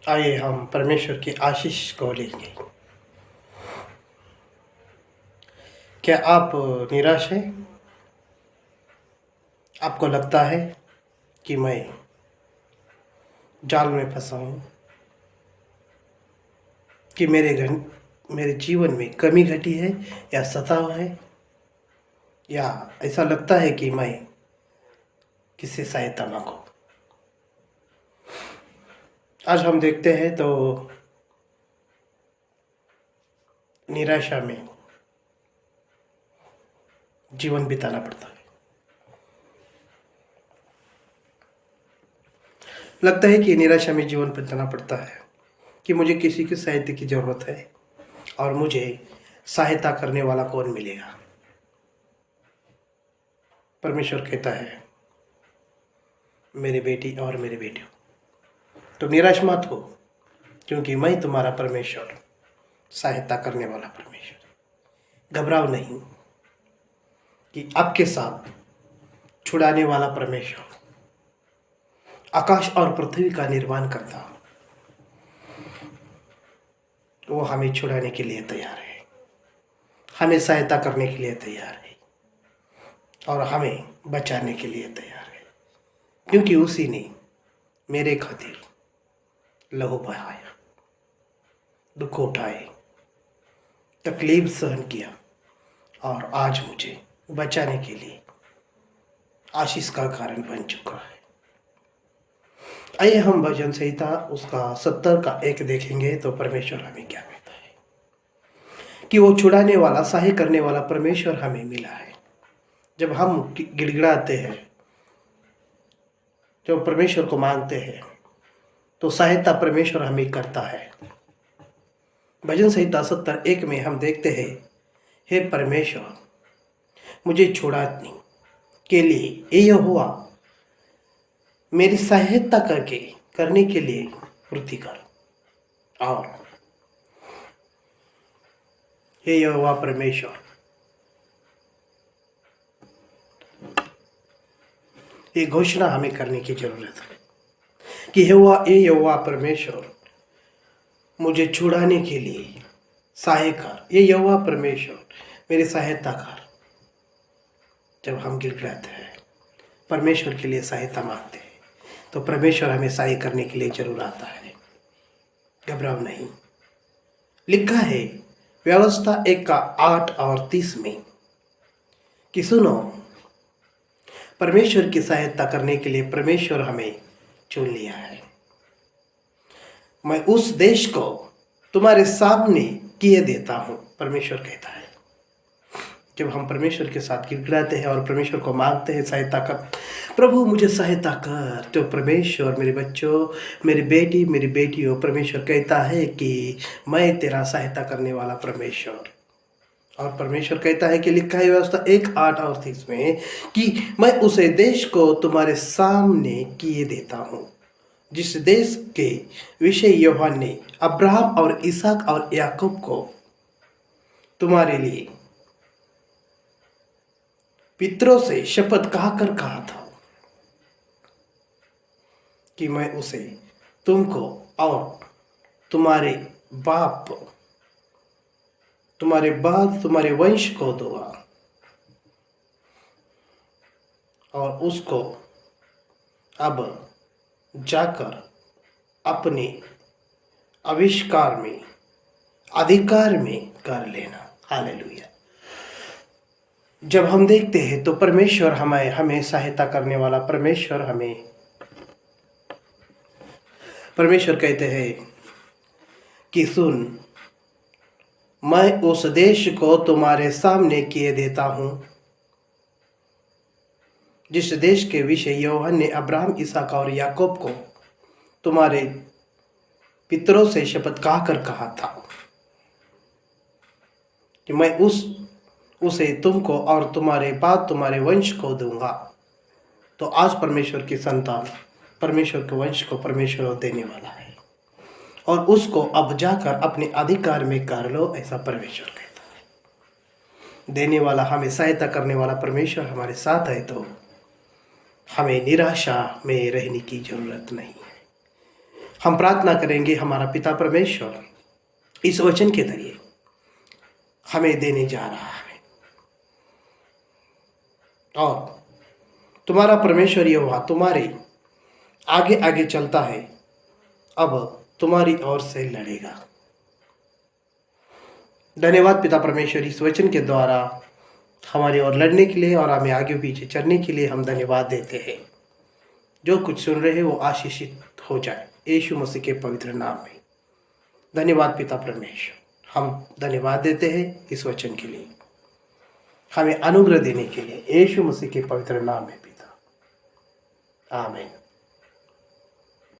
आइए हम परमेश्वर की आशीष को लेंगे। क्या आप निराश हैं? आपको लगता है कि मैं जाल में फंसा हूँ, कि मेरे जीवन में कमी घटी है या सताव है, या ऐसा लगता है कि मैं किसी सहायता मांगूं। आज हम देखते हैं तो निराशा में जीवन बिताना पड़ता है। लगता है कि निराशा में जीवन बिताना पड़ता है कि मुझे किसी की सहायता की ज़रूरत है और मुझे सहायता करने वाला कौन मिलेगा। परमेश्वर कहता है, मेरे बेटी और मेरे बेटियों, तो निराश मत हो, क्योंकि मैं तुम्हारा परमेश्वर, सहायता करने वाला परमेश्वर। घबराओ नहीं, कि आपके साथ छुड़ाने वाला परमेश्वर, आकाश और पृथ्वी का निर्माण करता, वो हमें छुड़ाने के लिए तैयार है, हमें सहायता करने के लिए तैयार है और हमें बचाने के लिए तैयार है, क्योंकि उसी ने मेरे खातिर लहू बहाया, दुख उठाए, तकलीफ सहन किया और आज मुझे बचाने के लिए आशीष का कारण बन चुका है। आइए हम भजन संहिता उसका 70 का 1 देखेंगे तो परमेश्वर हमें क्या कहता है कि वो छुड़ाने वाला, सहाय करने वाला परमेश्वर हमें मिला है। जब हम गिड़गिड़ाते हैं, जब परमेश्वर को मांगते हैं, तो सहायता परमेश्वर हमें करता है। भजन संहिता 70:1 में हम देखते हैं, हे परमेश्वर, मुझे छुड़ाने के लिए ये हुआ, मेरी सहायता करने के लिए पूर्ति कर। और हे यहोवा परमेश्वर, ये घोषणा हमें करने की जरूरत है कि हे यहोवा परमेश्वर, मुझे छुड़ाने के लिए सहाय कर। ये यहोवा परमेश्वर, मेरी सहायता कर। जब हम गिड़गिड़ाते हैं, परमेश्वर के लिए सहायता मांगते हैं, तो परमेश्वर हमें सहाय करने के लिए जरूर आता है। घबराओ नहीं। लिखा है व्यवस्था 1 का 8 और 30 में कि सुनो, परमेश्वर की सहायता करने के लिए परमेश्वर हमें चुन लिया है। मैं उस देश को तुम्हारे सामने किए देता हूं, परमेश्वर कहता है। जब हम परमेश्वर के साथ गिड़गिड़ाते हैं और परमेश्वर को मांगते हैं सहायता कर, प्रभु मुझे सहायता कर, तो परमेश्वर, मेरे बच्चों, मेरी बेटी, मेरी बेटियों, परमेश्वर कहता है कि मैं तेरा सहायता करने वाला परमेश्वर। और परमेश्वर कहता है कि लिखा है व्यवस्था 1 8 और 30 में कि मैं उसे देश को तुम्हारे सामने किए देता हूँ, जिस देश के विषय यहोवा ने अब्राहम और इसहाक और याकूब को तुम्हारे लिए पितरों से शपथ खाकर कहा था कि मैं उसे तुमको और तुम्हारे बाप, तुम्हारे बाद तुम्हारे वंश को दूंगा, और उसको अब जाकर अपने आविष्कार में, अधिकार में कर लेना। हालेलुया। जब हम देखते हैं तो परमेश्वर हमें सहायता करने वाला परमेश्वर कहते हैं कि सुन, मैं उस देश को तुम्हारे सामने किए देता हूं, जिस देश के विषय यहोवा ने अब्राहम, इसहाक और याकूब को तुम्हारे पितरों से शपथ खाकर कहा था कि मैं उसे तुमको और तुम्हारे बाद तुम्हारे वंश को दूंगा। तो आज परमेश्वर की संतान, परमेश्वर के वंश को परमेश्वर देने वाला है, और उसको अब जाकर अपने अधिकार में कर लो, ऐसा परमेश्वर कहता है। देने वाला, हमें सहायता करने वाला परमेश्वर हमारे साथ है, तो हमें निराशा में रहने की जरूरत नहीं है। हम प्रार्थना करेंगे, हमारा पिता परमेश्वर इस वचन के जरिए हमें देने जा रहा है, और तुम्हारा परमेश्वर यहोवा तुम्हारे आगे आगे चलता है, अब तुम्हारी ओर से लड़ेगा। धन्यवाद पिता परमेश्वर, इस वचन के द्वारा हमारी ओर लड़ने के लिए और हमें आगे पीछे चलने के लिए हम धन्यवाद देते हैं। जो कुछ सुन रहे हैं वो आशीषित हो जाए यीशु मसीह के पवित्र नाम में। धन्यवाद पिता परमेश्वर, हम धन्यवाद देते हैं इस वचन के लिए, हमें अनुग्रह देने के लिए यीशु मसीह के पवित्र नाम में पिता, आमीन।